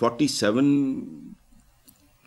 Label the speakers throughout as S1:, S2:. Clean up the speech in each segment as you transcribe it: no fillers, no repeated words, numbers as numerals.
S1: 47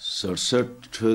S1: 67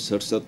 S1: 67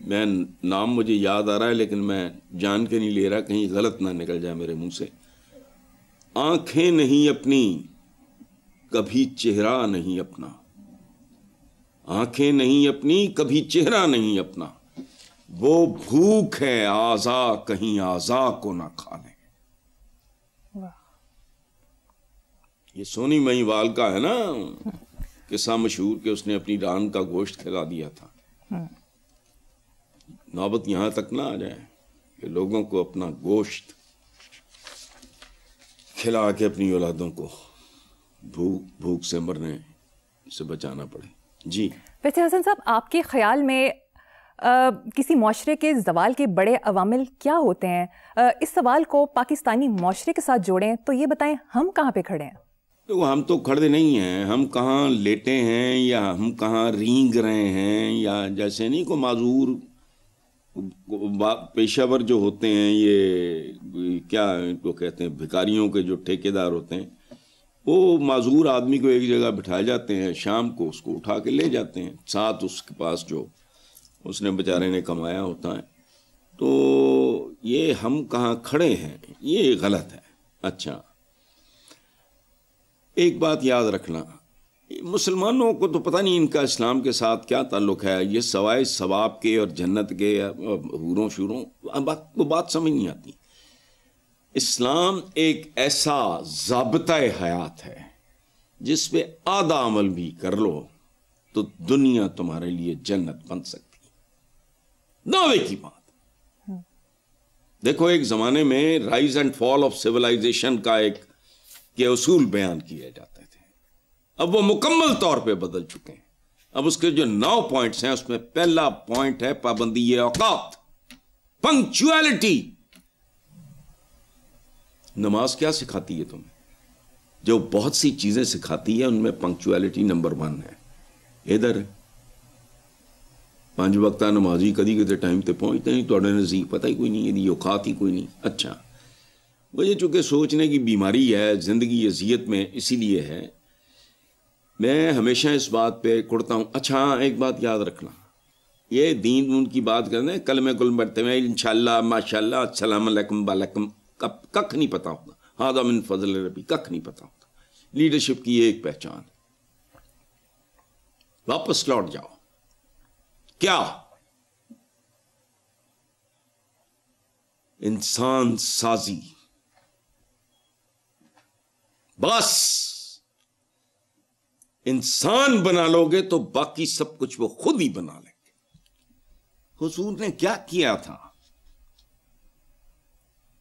S1: میں نام مجھے یاد آ رہا ہے لیکن میں جان کے نہیں لے رہا کہیں غلط نہ نکل جائے میرے منہ سے. آنکھیں نہیں اپنی کبھی چہرہ نہیں اپنا, آنکھیں نہیں اپنی کبھی چہرہ نہیں اپنا, وہ بھوک ہے آزا کہیں آزا کو نہ کھا لیں. یہ سونی مہیوال کا ہے نا قصہ مشہور کہ اس نے اپنی ران کا گوشت کھلا دیا تھا. نوبت یہاں تک نہ آ جائے کہ لوگوں کو اپنا گوشت کھلا کے اپنی اولادوں کو بھوک سے مرنے سے بچانا پڑے. جی
S2: ویسے حسن صاحب آپ کے خیال میں کسی معاشرے کے زوال کے بڑے عوامل کیا ہوتے ہیں؟ اس سوال کو پاکستانی معاشرے کے ساتھ جوڑیں تو یہ بتائیں ہم کہاں پہ کھڑے ہیں؟
S1: تو ہم تو کھڑے نہیں ہیں, ہم کہاں لیٹے ہیں یا ہم کہاں رینگ رہے ہیں, یا جیسے نہیں کو معذور پیشہ ور جو ہوتے ہیں, یہ کیا ان کو کہتے ہیں, بھکاریوں کے جو ٹھیکیدار ہوتے ہیں, وہ معذور آدمی کو ایک جگہ بٹھائے جاتے ہیں, شام کو اس کو اٹھا کے لے جاتے ہیں ساتھ اس کے پاس جو اس نے بیچارے نے کمایا ہوتا ہے. تو یہ ہم کہاں کھڑے ہیں یہ غلط ہے. اچھا ایک بات یاد رکھنا, مسلمانوں کو تو پتہ نہیں ان کا اسلام کے ساتھ کیا تعلق ہے, یہ سوائے ثواب کے اور جنت کے حوروں شوروں کو بات سمجھ نہیں آتی. اسلام ایک ایسا ضابطۂ حیات ہے جس پہ آدھا عمل بھی کر لو تو دنیا تمہارے لیے جنت بن سکتی ہے. دعوے کی بات. دیکھو ایک زمانے میں rise and fall of civilisation کا ایک کے اصول بیان کیے جاتے تھے, اب وہ مکمل طور پہ بدل چکے ہیں. اب اس کے جو 9 پوائنٹس ہیں اس میں پہلا پوائنٹ ہے پابندی اوقات, پنکچویلٹی. نماز کیا سکھاتی ہے تمہیں؟ جو بہت سی چیزیں سکھاتی ہے ان میں پنکچویلٹی نمبر 1 ہے. ادھر 5 وقتہ نمازی کدی کدی ٹائم تے پہنچتے نہیں, توڑے نزدیک پتہ ہی کوئی نہیں, یہ اوقات ہی کوئی نہیں. اچھا مجھے چونکہ سوچنے کی بیماری ہے, زندگی اذیت میں اسی لیے ہے, میں ہمیشہ اس بات پہ کڑتا ہوں. اچھا ایک بات یاد رکھنا, یہ دین ان کی بات کرتے ہیں کلمہ کل پڑھتے ہیں انشاءاللہ ماشاءاللہ السلام علیکم وعلیکم, ککھ نہیں پتا ہوتا, ہذا من فضل ربی, ککھ نہیں پتا ہوتا. لیڈرشپ کی ایک پہچان, واپس لوٹ جاؤ. کیا انسان سازی, بس انسان بنا لو گے تو باقی سب کچھ وہ خود ہی بنا لیں گے. حضور نے کیا کیا تھا؟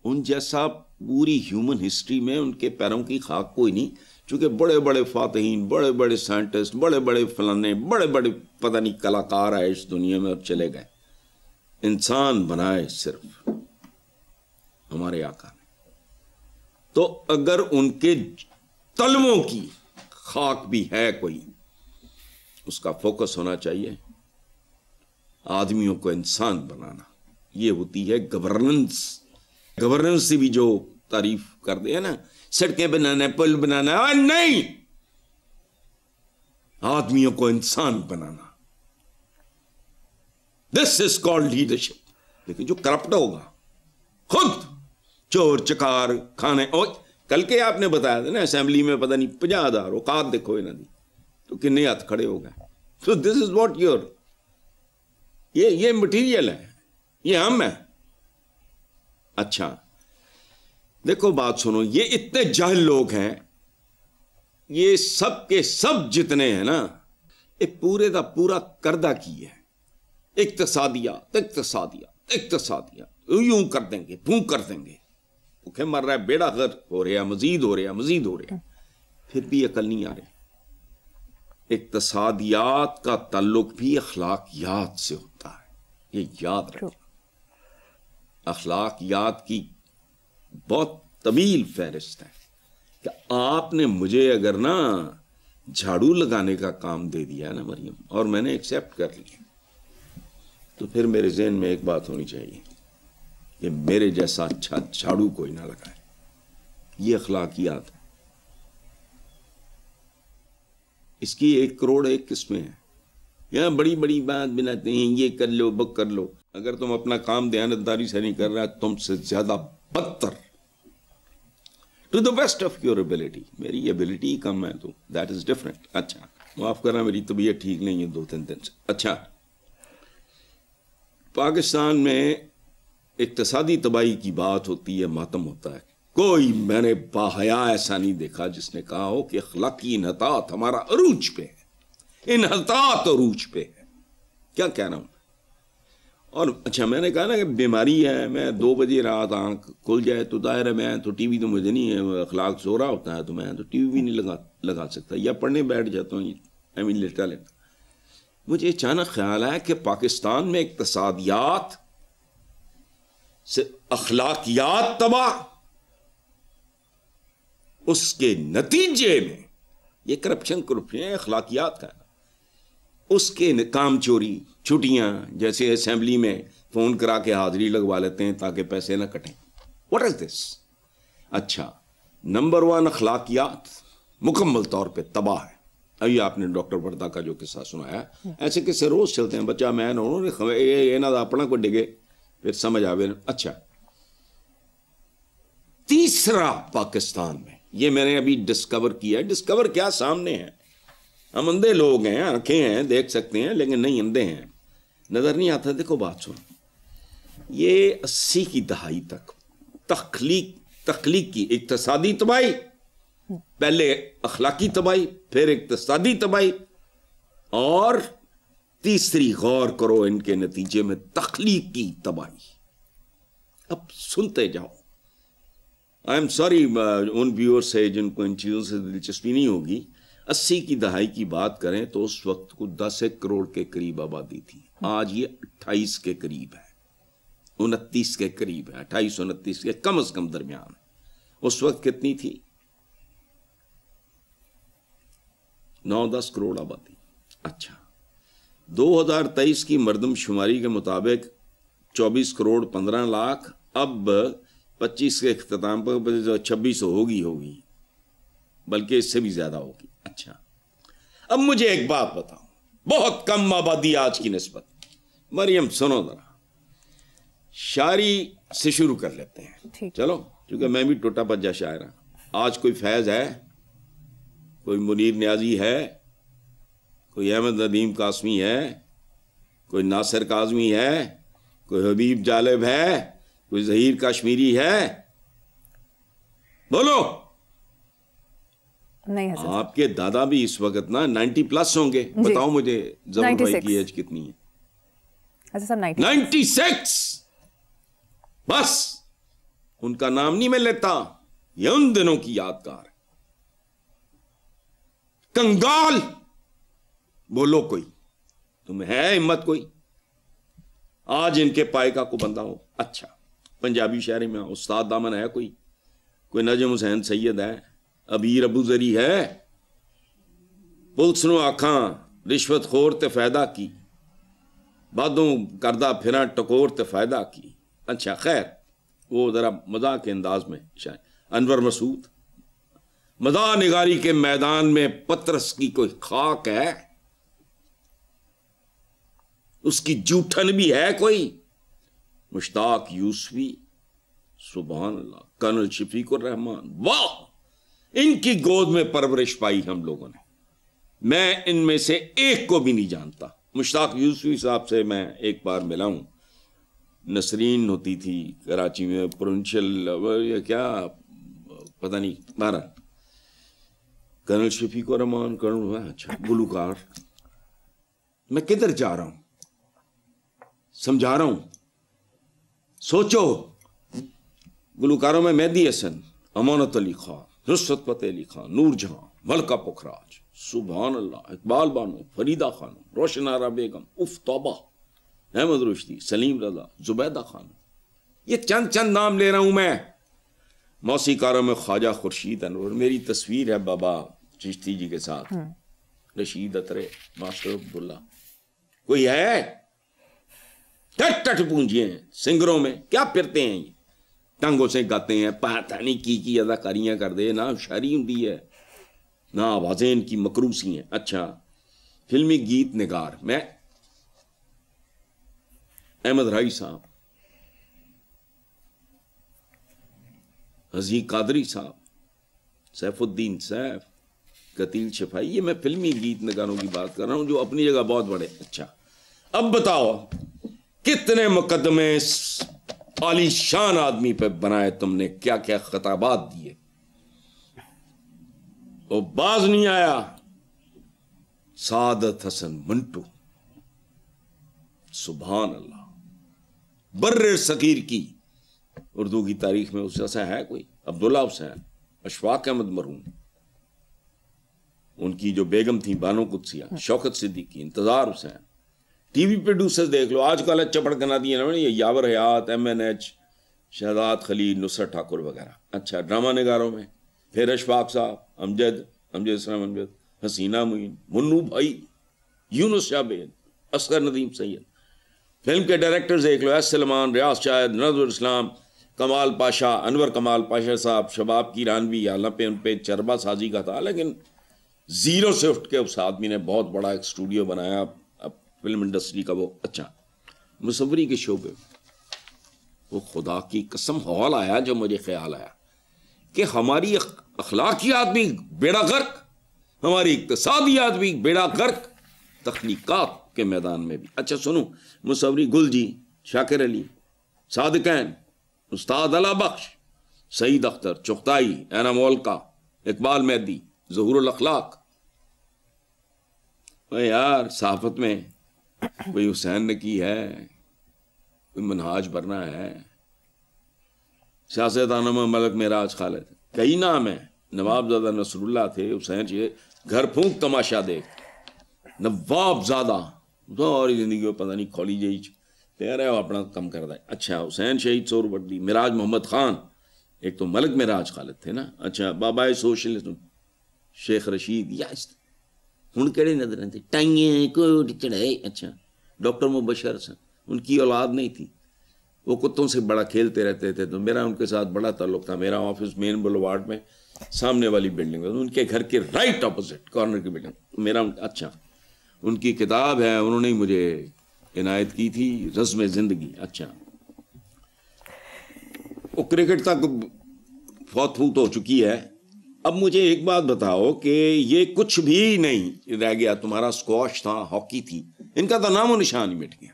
S1: ان جیسا پوری ہیومن ہسٹری میں ان کے پیروں کی خاک کوئی نہیں, چونکہ بڑے بڑے فاتحین, بڑے بڑے سائنٹسٹ, بڑے بڑے فلانے, بڑے بڑے پتہ نہیں کلاکار آئے اس دنیا میں اور چلے گئے. انسان بنائے صرف ہمارے آقا نے. تو اگر ان کے تلووں کی خاک بھی ہے کوئی, اس کا فوکس ہونا چاہیے آدمیوں کو انسان بنانا. یہ ہوتی ہے گورننس. گورننس سے بھی جو تعریف کر دے نا, سڑکیں بنانا, پل بنانا, نہیں, آدمیوں کو انسان بنانا. دس از کالڈ لیڈرشپ. لیکن جو کرپٹ ہوگا, خود چور چکار کھانے, اور کل کے آپ نے بتایا تھا نا اسمبلی میں پتہ نہیں 50,000 اوقات دیکھو انہوں نے, تو کتنے ہاتھ کھڑے ہو گئے. سو دس از واٹ یور, یہ مٹیریل ہے, یہ ہم ہے. اچھا دیکھو بات سنو, یہ اتنے جاہل لوگ ہیں, یہ سب کے سب جتنے ہیں نا, یہ پورے دا پورا کردہ کی ہے اقتصادیات اقتصادیات اقتصادیات, یوں کر دیں گے, بھون کر دیں گے, بھوکے مر رہا ہے, بیڑا غرق ہو رہا ہے, مزید ہو رہا ہے, مزید ہو رہا ہے, پھر بھی عقل نہیں آ رہی. اقتصادیات کا تعلق بھی اخلاقیات سے ہوتا ہے, یہ یاد رکھیں. اخلاقیات کی بہت طویل فہرست ہے کہ آپ نے مجھے اگر نا جھاڑو لگانے کا کام دے دیا نا مریم, اور میں نے ایکسیپٹ کر لیا, تو پھر میرے ذہن میں ایک بات ہونی چاہیے کہ میرے جیسا اچھا جھاڑو کوئی نہ لگائے. یہ اخلاقیات ہے. اس کی 1 کروڑ 1 قسمیں ہیں. یہاں بڑی بڑی بات بناتے ہیں، یہ کر لو وہ کر لو. اگر تم اپنا کام دیانتداری سے نہیں کر رہا، تم سے زیادہ بدتر. To the best of your ability. میری ایبلٹی کم ہے تو دیٹ از ڈفرینٹ. اچھا معاف کرنا، میری طبیعت ٹھیک نہیں ہے 2-3 دن سے. اچھا، پاکستان میں اقتصادی تباہی کی بات ہوتی ہے، ماتم ہوتا ہے. کوئی میں نے باحیا ایسا نہیں دیکھا جس نے کہا ہو کہ اخلاقی انحطاط ہمارا عروج پہ ہے. انحطاط عروج پہ ہے. کیا کہہ رہا ہوں؟ اور اچھا میں نے کہا نا کہ بیماری ہے، میں 2 بجے رات آنکھ کھل جائے تو ظاہر ہے میں تو ٹی وی تو مجھے نہیں ہے، اخلاق سو رہا ہوتا ہے تو میں تو ٹی وی بھی نہیں لگا سکتا، یا پڑھنے بیٹھ جاتا ہوں. لیٹا مجھے اچانک خیال آیا کہ پاکستان میں اقتصادیات سے اخلاقیات تباہ، اس کے نتیجے میں یہ کرپشن اخلاقیات کا، اس کے کام چوری، چھٹیاں، جیسے اسمبلی میں فون کرا کے حاضری لگوا لیتے ہیں تاکہ پیسے نہ کٹیں. واٹ از دس؟ اچھا، نمبر 1 اخلاقیات مکمل طور پہ تباہ ہے. ابھی آپ نے ڈاکٹر وردہ کا جو قصہ سنایا، ایسے قصے روز چلتے ہیں. بچہ میں نہ اپنا کو ڈگے پھر سمجھ آوے. اچھا، تیسرا پاکستان میں، یہ میں نے ابھی ڈسکور کیا ہے. ڈسکور کیا؟ سامنے ہے. ہم اندھے لوگ ہیں، آنکھیں ہیں، دیکھ سکتے ہیں، لیکن نہیں اندھے ہیں، نظر نہیں آتا. دیکھو بات سن، یہ 80 کی دہائی تک تخلیق کی اقتصادی تباہی، پہلے اخلاقی تباہی، پھر اقتصادی تباہی، اور تیسری غور کرو ان کے نتیجے میں تخلیقی تباہی. اب سنتے جاؤ. آئی ایم سوری ان ویور سے جن کو ان چیزوں سے دلچسپی نہیں ہوگی. 80 کی دہائی کی بات کریں تو اس وقت کو 10 کروڑ کے قریب آبادی تھی. آج یہ 28 کے قریب ہے، 29 کے قریب ہے، 28-29 کے کم از کم درمیان. اس وقت کتنی تھی؟ 9-10 کروڑ آبادی. اچھا، 2023 کی مردم شماری کے مطابق 24 کروڑ 15 لاکھ. اب 25 کے اختتام پر 26 ہوگی، بلکہ اس سے بھی زیادہ ہوگی. اچھا، اب مجھے ایک بات بتاؤ، بہت کم آبادی آج کی نسبت. مریم سنو ذرا، شاعری سے شروع کر لیتے ہیں. چلو، کیونکہ میں بھی ٹوٹا پجا شاعر ہوں. آج کوئی فیض ہے، کوئی منیر نیازی ہے، کوئی احمد ندیم قاسمی ہے، کوئی ناصر کاظمی ہے، کوئی حبیب جالب ہے، کوئی ظہیر کشمیری ہے؟ بولو.
S2: نہیں حضرت.
S1: آپ کے دادا بھی اس وقت نا 90+ ہوں گے. بتاؤ مجھے ظفر بھائی کی ایج کتنی ہے؟ 96. بس ان کا نام نہیں میں لیتا، یہ ان دنوں کی یادگار ہے. کنگال بولو کوئی، تمہیں ہے ہمت کوئی آج ان کے پائے کا کو بندہ ہو؟ اچھا، پنجابی شاعری میں استاد دامن ہے کوئی نجم حسین سید ہے، ابیر ابو ذری ہے، پولیس نو آکھاں رشوت خور تے فائدہ کی، بادوں کردہ پھراں ٹکور تے فائدہ کی. اچھا خیر، وہ ذرا مزاح کے انداز میں شاید. انور مسعود، مزاح نگاری کے میدان میں پترس کی کوئی خاک ہے؟ اس کی جوٹھن بھی ہے کوئی؟ مشتاق یوسفی، سبحان اللہ، کرنل شفیق الرحمان، واہ، ان کی گود میں پرورش پائی ہم لوگوں نے. میں ان میں سے ایک کو بھی نہیں جانتا. مشتاق یوسفی صاحب سے میں ایک بار ملا ہوں، نسرین ہوتی تھی کراچی میں، پرونشل کیا پتہ نہیں، بہرحال کرنل شفیق الرحمان، کرنل، اچھا گلوکار. میں کدھر جا رہا ہوں؟ سمجھا رہا ہوں. سوچو، گلوکاروں میں مہدی حسن، امانت علی خان، نصرت فتح علی خان، نور جہاں، ملکہ پکھراج، سبحان اللہ، اقبال بانو، فریدہ خانم، روشن آرا بیگم، اف توبہ، احمد رشدی، سلیم رضا، زبیدہ خانم. یہ چند نام لے رہا ہوں میں. موسیقاروں میں خواجہ خورشید انور، میری تصویر ہے بابا چشتی جی کے ساتھ، رشید اترے، ماسٹر عبداللہ. کوئی ہے؟ ٹٹ پونجیے ہیں سنگروں میں، کیا پھرتے ہیں یہ؟ ٹنگوں سے گاتے ہیں، پتہ نہیں کی اداکاریاں کر دے، نہ شاعری ہوں ہے، نہ آوازیں ان کی مکروسی ہیں. اچھا، فلمی گیت نگار میں، احمد رائی صاحب، حزی قادری صاحب، سیف الدین سیف، قتیل شفائی، یہ میں فلمی گیت نگاروں کی بات کر رہا ہوں جو اپنی جگہ بہت بڑے. اچھا اب بتاؤ کتنے مقدمے عالی شان آدمی پہ بنائے تم نے، کیا کیا خطابات دیے، وہ باز نہیں آیا. سعادت حسن منٹو، سبحان اللہ، بر صغیر کی اردو کی تاریخ میں اس جیسا ہے کوئی؟ عبداللہ حسین، اشفاق احمد مرحوم، ان کی جو بیگم تھی بانو قدسیہ، شوکت صدیقی، انتظار حسین. ٹی وی پروڈیوسر دیکھ لو آج کل چپڑ کنا دیے نا، یہ یاور حیات، ایم این ایچ، شہزاد خلیل، نصرت ٹھاکر وغیرہ. اچھا ڈرامہ نگاروں میں پھر اشفاق صاحب، امجد اسلام، امجد، حسینہ معین، منو بھائی، یونس شاہ بید، اصغر ندیم سید. فلم کے ڈائریکٹر دیکھ لو، ایس سلمان، ریاض شاہد، نظر اسلام، کمال پاشا، انور کمال پاشا صاحب، شباب کی رانوی. حالانکہ ان پہ چربا سازی کا تھا، لیکن زیرو سے اٹھ کے اس آدمی نے بہت بڑا ایک اسٹوڈیو بنایا اب فلم انڈسٹری کا. وہ اچھا مصوری کے شعبے، وہ خدا کی قسم ہال آیا جو مجھے خیال آیا کہ ہماری اخلاقیات بھی بیڑا غرق، ہماری اقتصادیات بھی بیڑا غرق، تخلیقات کے میدان میں بھی. اچھا سنو، مصوری گل جی، شاکر علی، صادقین، استاد اللہ بخش، سعید اختر، چغتائی، اینا مولکا، اقبال مہدی، ظہور الاخلاق. یار صحافت میں کوئی حسین نقی ہے، کوئی منہاج برنا ہے، سیاستدانوں میں ملک معراج خالد، کئی نام ہیں، نواب زادہ نصر اللہ تھے، حسین یہ گھر پھونک تماشا دیکھ، نواب زادہ ساری زندگی میں پتہ نہیں کھولی جی پہ رہے ہو اپنا کم کر دے. اچھا حسین شہید سور وردی، مراج محمد خان، ایک تو ملک معراج خالد تھے نا. اچھا بابائے سوشلزم شیخ رشید، یا ہن کہڑے نظر آتے ٹائیں کوٹ چڑھائے. اچھا ڈاکٹر مبشر حسن، ان کی اولاد نہیں تھی، وہ کتوں سے بڑا کھیلتے رہتے تھے، تو میرا ان کے ساتھ بڑا تعلق تھا. میرا آفس مین بلوارڈ میں سامنے والی بلڈنگ میں، ان کے گھر کے رائٹ اپوزٹ کارنر کی بلڈنگ میرا. اچھا ان کی کتاب ہے، انہوں نے مجھے عنایت کی تھی، رسم زندگی. اچھا وہ کرکٹ تک فوت ہو چکی ہے. اب مجھے ایک بات بتاؤ کہ یہ کچھ بھی نہیں رہ گیا، تمہارا اسکواش تھا، ہاکی تھی، ان کا تو نام و نشان ہی مٹ گیا.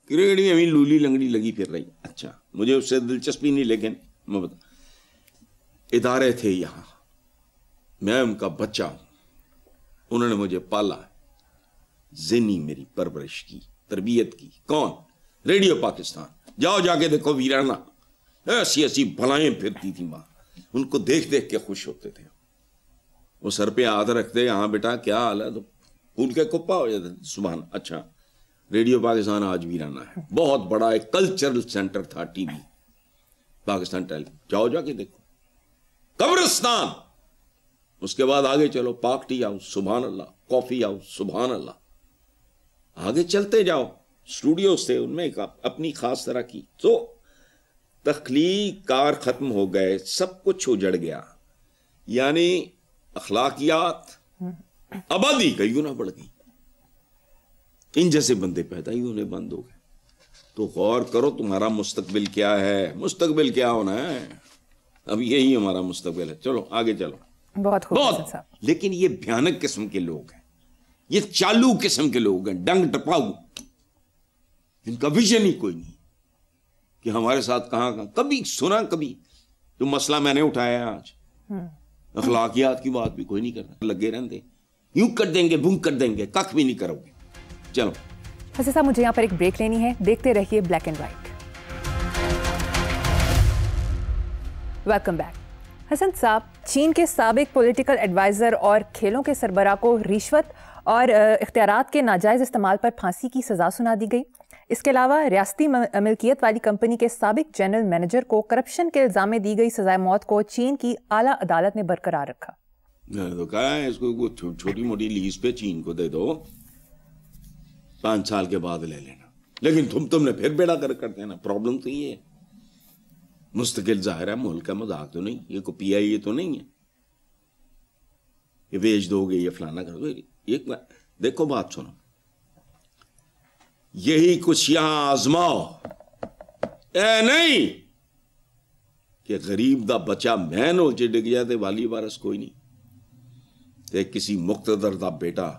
S1: کرکٹ میں ابھی لولی لنگڑی لگی پھر رہی. اچھا مجھے اس سے دلچسپی نہیں، لیکن میں بتا ادارے تھے یہاں، میں ان کا بچہ ہوں، انہوں نے مجھے پالا، ذہنی میری پرورش کی، تربیت کی. کون؟ ریڈیو پاکستان. جاؤ جا کے دیکھو ویرانہ، ایسی ایسی بلائیں پھرتی تھیں وہاں، ان کو دیکھ دیکھ کے خوش ہوتے تھے. وہ سر پہ ہاتھ رکھتے، ہاں بیٹا کیا حال ہے، تو پھول کے کپا ہو جاتے. سبحان. اچھا ریڈیو پاکستان آج ویرانہ ہے، بہت بڑا ایک کلچرل سینٹر تھا ٹی وی پاکستان ٹیلی، جاؤ جا کے دیکھو. قبرستان، اس کے بعد آگے چلو، پاک ٹی ہاؤس، سبحان اللہ، کافی ہاؤس، سبحان اللہ، آگے چلتے جاؤ. اسٹوڈیوز تھے، ان میں اپنی خاص طرح کی. تو تخلیق کار ختم ہو گئے، سب کچھ اجڑ گیا. یعنی اخلاقیات آبادی کئی گنا بڑھ گئی، ان جیسے بندے پیدا ہی ہونے بند ہو گئے. تو غور کرو تمہارا مستقبل کیا ہے، مستقبل کیا ہونا ہے. اب یہی ہمارا مستقبل ہے. چلو آگے چلو.
S2: بہت
S1: لیکن یہ بھیانک قسم کے لوگ ہیں، یہ چالو قسم کے لوگ ہیں، ڈنگ ٹپاؤ، ان کا ویژن ہی کوئی نہیں کہ ہمارے ساتھ کہاں کبھی سنا. کبھی جو مسئلہ میں نے اٹھایا ہے آج، اخلاقیات کی بات بھی کوئی نہیں کرتا، لگے رہتے یوں کر دیں گے، بھونک کر دیں گے، کخ بھی نہیں کرو گے. چلو
S2: حسن صاحب مجھے یہاں پر ایک بریک لینی ہے، دیکھتے رہیے black and white. Welcome back. Hassan صاحب، چین کے سابق پولیٹیکل ایڈوائزر اور کھیلوں کے سربراہ کو رشوت اور اختیارات کے ناجائز استعمال پر پھانسی کی سزا سنا دی گئی. اس کے علاوہ ریاستی ملکیت والی کمپنی کے سابق جنرل مینیجر کو کرپشن کے الزام میں دی گئی سزائے موت کو چین کی اعلیٰ عدالت نے برقرار رکھا.
S1: میں نے تو کہا ہے اس کو چھوٹی موٹی لیز پہ چین کو دے دو، 5 سال کے بعد لے لینا، لیکن تم نے پھر بیڑا کر دینا. پرابلم تو یہ ہے، مستقل ظاہر ہے ملک کا مذاق تو نہیں، یہ کو پی آئی اے تو نہیں ہے، یہ بیچ دو گے، یہ فلانا کر دو. دیکھو بات سنو, یہی کچھ یہاں آزماؤ, اے نہیں کہ غریب دا بچہ مین ہو چ ڈگ جائے تے والی وارث کوئی نہیں, تے کسی مقتدر دا بیٹا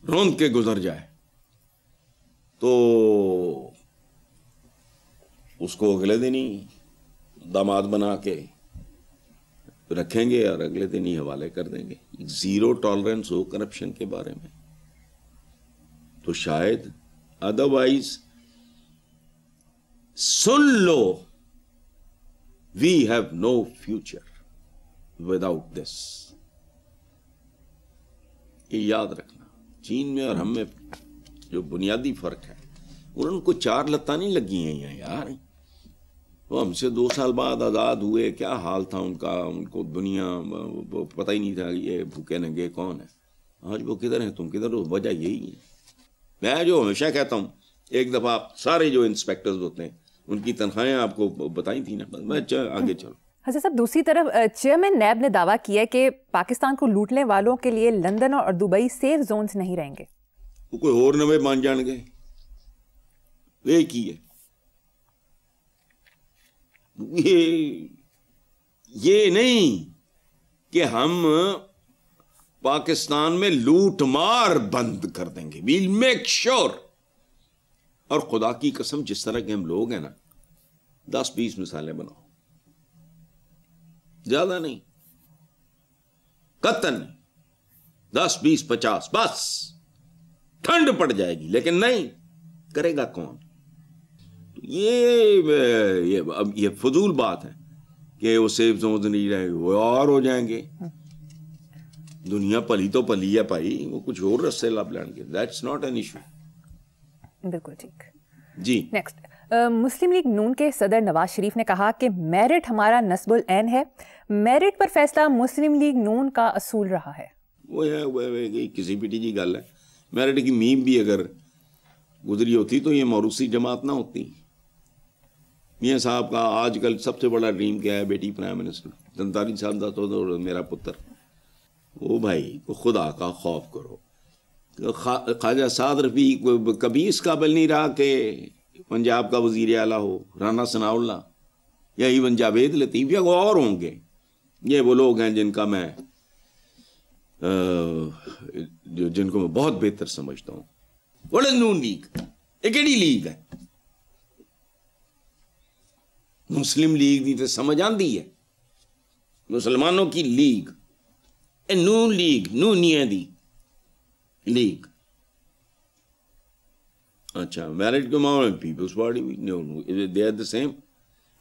S1: روند کے گزر جائے تو اس کو اگلے دن ہی داماد بنا کے رکھیں گے اور اگلے دن ہی حوالے کر دیں گے. زیرو ٹالرنس ہو کرپشن کے بارے میں تو شاید, ادروائز سن لو, we have no future without this. یہ یاد رکھنا, چین میں اور ہم میں جو بنیادی فرق ہے, ان کو 4 لتاں نہیں لگی ہیں یار. وہ ہم سے 2 سال بعد آزاد ہوئے, کیا حال تھا ان کا, ان کو دنیا پتہ ہی نہیں تھا یہ بھوکے ننگے کون ہے. آج وہ کدھر ہیں, تم کدھر ہو, وجہ یہی ہے. میں جو ہمیشہ کہتا ہوں, ایک دفعہ سارے جو انسپیکٹرز ہوتے ہیں ان کی تنخواہیں آپ کو بتائی تھی نا, میں آگے چلو.
S2: حضرت صاحب, دوسری طرف چیئرمین نیب نے دعویٰ کیا کہ پاکستان کو لوٹنے والوں کے لیے لندن اور دبئی سیف زونز نہیں رہیں گے.
S1: وہ کوئی اور نوے مان جان گے, یہ کی ہے. یہ نہیں کہ ہم پاکستان میں لوٹ مار بند کر دیں گے, ویل میک شور. اور خدا کی قسم جس طرح کے ہم لوگ ہیں نا, 10-20 مثالیں بناؤ, زیادہ نہیں, قطن 10-20-50 بس, ٹھنڈ پڑ جائے گی. لیکن نہیں کرے گا کون؟ یہ فضول بات ہے کہ وہ سیف زونز نہیں رہیں گے, وہ اور ہو جائیں گے. دنیا پلی تو پلی ہے بھائی, وہ کچھ اور رستے لب لیں گے. That's not an issue.
S2: بالکل ٹھیک
S1: جی.
S2: نیکسٹ, مسلم لیگ نون کے صدر نواز شریف نے کہا کہ میرٹ ہمارا نصب العین ہے. میرٹ پر فیصلہ مسلم لیگ نون کا اصول رہا ہے.
S1: وہ ہے کسی پیٹی کی گل ہے. میرٹ کی میم بھی اگر گزری ہوتی تو یہ موروثی جماعت نہ ہوتی. میاں صاحب کا آج کل سب سے بڑا ڈریم کیا ہے, بیٹی پرائم منسٹر. 43 سال کا تو میرا پتر. وہ بھائی خدا کا خوف کرو. خواجہ سعد رفیق کبھی اس قابل نہیں رہا کہ پنجاب کا وزیر اعلیٰ ہو. رانا ثناء اللہ یا ایون جاوید لطیف یا وہ اور ہوں گے. یہ وہ لوگ ہیں جن کا میں جن کو میں بہت بہتر سمجھتا ہوں. What is known league? یہ کیڑی لیگ ہے؟ مسلم لیگ دی تو سمجھ آندی ہے, مسلمانوں کی لیگ. اے نون لیگ, نونیاں دی لیگ. اچھا, میرٹ کے معاملے میں پیپلز پارٹی بھی they are the same.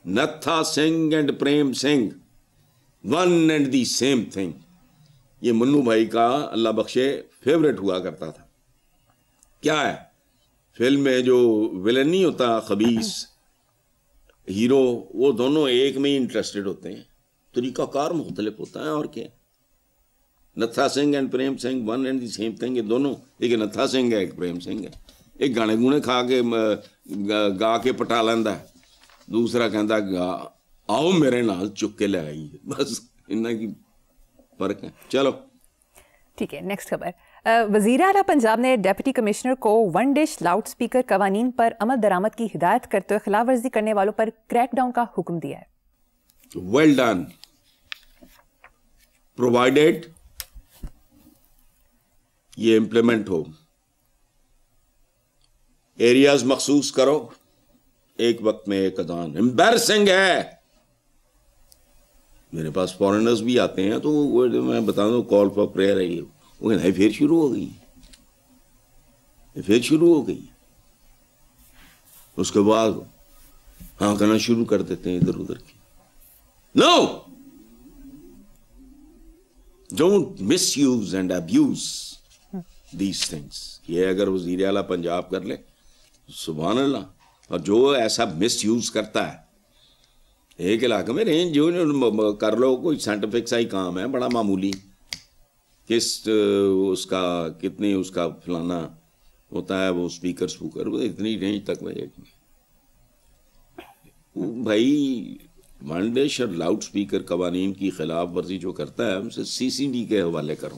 S1: Natha Singh and Prem Singh, one and the same thing. یہ منو بھائی کا اللہ بخشے فیوریٹ ہوا کرتا تھا. کیا ہے فلم میں جو ولن نہیں ہوتا خبیث ہیرو, وہ دونوں ایک میں ہی انٹرسٹڈ ہوتے ہیں, طریقہ کار مختلف ہوتا ہے. اور کیا, Nattha Singh and Prem Singh, one and the same thing. یہ دونوں, ایک نتھا سنگھ ہے ایک پریم سنگھ ہے. ایک گانے گونے کھا کے گا کے پٹا لینا ہے, دوسرا کہتا گا آؤ میرے نال چک کے لے آئیے. بس ان کی فرق ہے. چلو
S2: ٹھیک ہے. نیکسٹ خبر, وزیر اعلیٰ پنجاب نے ڈیپٹی کمشنر کو 1 ڈش لاؤڈ سپیکر قوانین پر عمل درآمد کی ہدایت کرتے ہوئے خلاف ورزی کرنے والوں پر کریک ڈاؤن کا حکم دیا ہے.
S1: ویل ڈن, پرووائڈیڈ یہ امپلیمنٹ ہو. ایریاز مخصوص کرو, ایک وقت میں ایک اذان. امبیرسنگ ہے. میرے پاس فارنرز بھی آتے ہیں تو میں بتا دوں کال فار پریئر ہے, وہ کہنا ہے پھر شروع ہو گئی, پھر شروع ہو گئی. اس کے بعد ہاں کہنا شروع کر دیتے ہیں ادھر ادھر کی. No, don't misuse and abuse these things. یہ اگر وزیر اعلیٰ پنجاب کر لے سبحان اللہ. اور جو ایسا مس یوز کرتا ہے ایک علاقے میں رینج جو کر لو, کوئی سائنٹیفک سا ہی کام ہے, بڑا معمولی, کس اس کا کتنی اس کا فلانا ہوتا ہے وہ اسپیکر وہ اتنی رینج تک میں بھائی. 1 ڈش اور لاؤڈ سپیکر قوانین کی خلاف ورزی جو کرتا ہے ہم سے CCD کے حوالے کرو.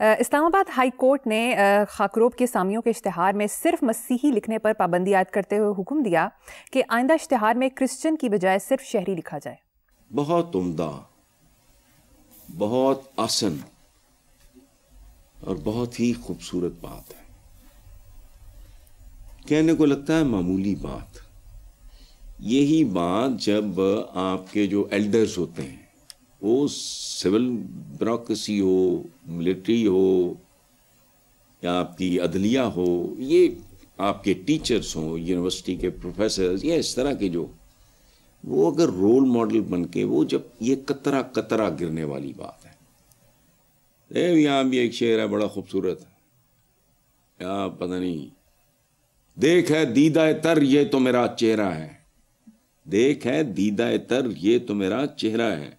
S2: اسلام آباد ہائی کورٹ نے خاکروب کے سامیوں کے اشتہار میں صرف مسیحی لکھنے پر پابندی عائد کرتے ہوئے حکم دیا کہ آئندہ اشتہار میں کرسچن کی بجائے صرف شہری لکھا جائے.
S1: بہت عمدہ، بہت آسن اور بہت ہی خوبصورت بات ہے. کہنے کو لگتا ہے معمولی بات. یہی بات جب آپ کے جو ایلڈرز ہوتے ہیں، وہ سول بیوروکریسی ہو، ملٹری ہو یا آپ کی عدلیہ ہو، یہ آپ کے ٹیچرز ہوں، یونیورسٹی کے پروفیسرز، یا اس طرح کے جو وہ اگر رول ماڈل بن کے وہ جب یہ قطرہ قطرہ گرنے والی بات ہے. یہاں بھی ایک شعر ہے بڑا خوبصورت، یا پتہ نہیں، دیکھ ہے دیدہ تر یہ تو میرا چہرہ ہے، دیکھ ہے دیدہ تر یہ تو میرا چہرہ ہے،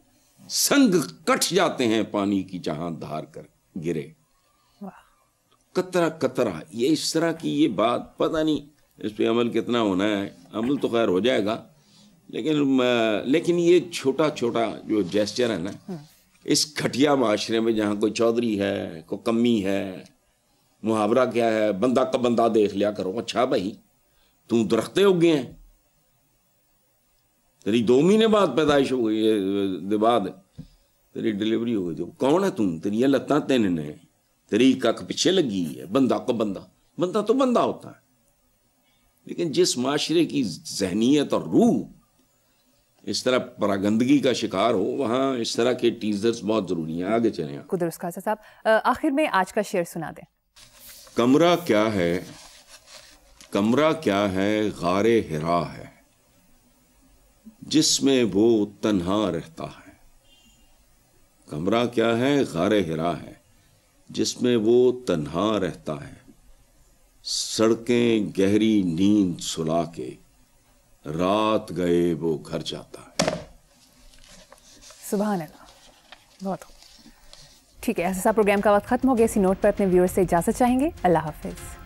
S1: سنگ کٹ جاتے ہیں پانی کی جہاں دھار کر گرے. قطرہ قطرہ، یہ اس طرح کی یہ بات، پتہ نہیں اس پہ عمل کتنا ہونا ہے. عمل تو خیر ہو جائے گا، لیکن یہ چھوٹا چھوٹا جو جیسچر ہے نا، اس گھٹیا معاشرے میں جہاں کوئی چودھری ہے، کوئی کمی ہے، محاورہ کیا ہے، بندہ کا بندہ دیکھ لیا کرو. اچھا بھائی تم درختے ہو گئے ہیں، تیری 2 مہینے بعد پیدائش ہو گئی، بعد تیری ڈلیوری ہو گئی، تو کون ہے تم؟ تیری لتاں تین نے، تیری کک پیچھے لگی ہے. بندہ کو بندہ، بندہ تو بندہ ہوتا ہے. لیکن جس معاشرے کی ذہنیت اور روح اس طرح پراگندگی کا شکار ہو، وہاں اس طرح کے ٹیزرز بہت ضروری ہیں. آگے چلیں آپ.
S2: قدرت خاصا صاحب، آخر میں آج کا شعر سنا دیں.
S1: کمرہ کیا ہے، کمرہ کیا ہے، غار حرا ہے، جس میں وہ تنہا رہتا ہے. کمرہ کیا ہے، غار حرا ہے، جس میں وہ تنہا رہتا ہے. سڑکیں گہری نیند سلا کے، رات گئے وہ گھر جاتا ہے.
S2: سبحان اللہ، بہت ٹھیک ہے. ایسا پروگرام کا وقت ختم ہو گیا. اسی نوٹ پر اپنے ویورز سے اجازت چاہیں گے. اللہ حافظ.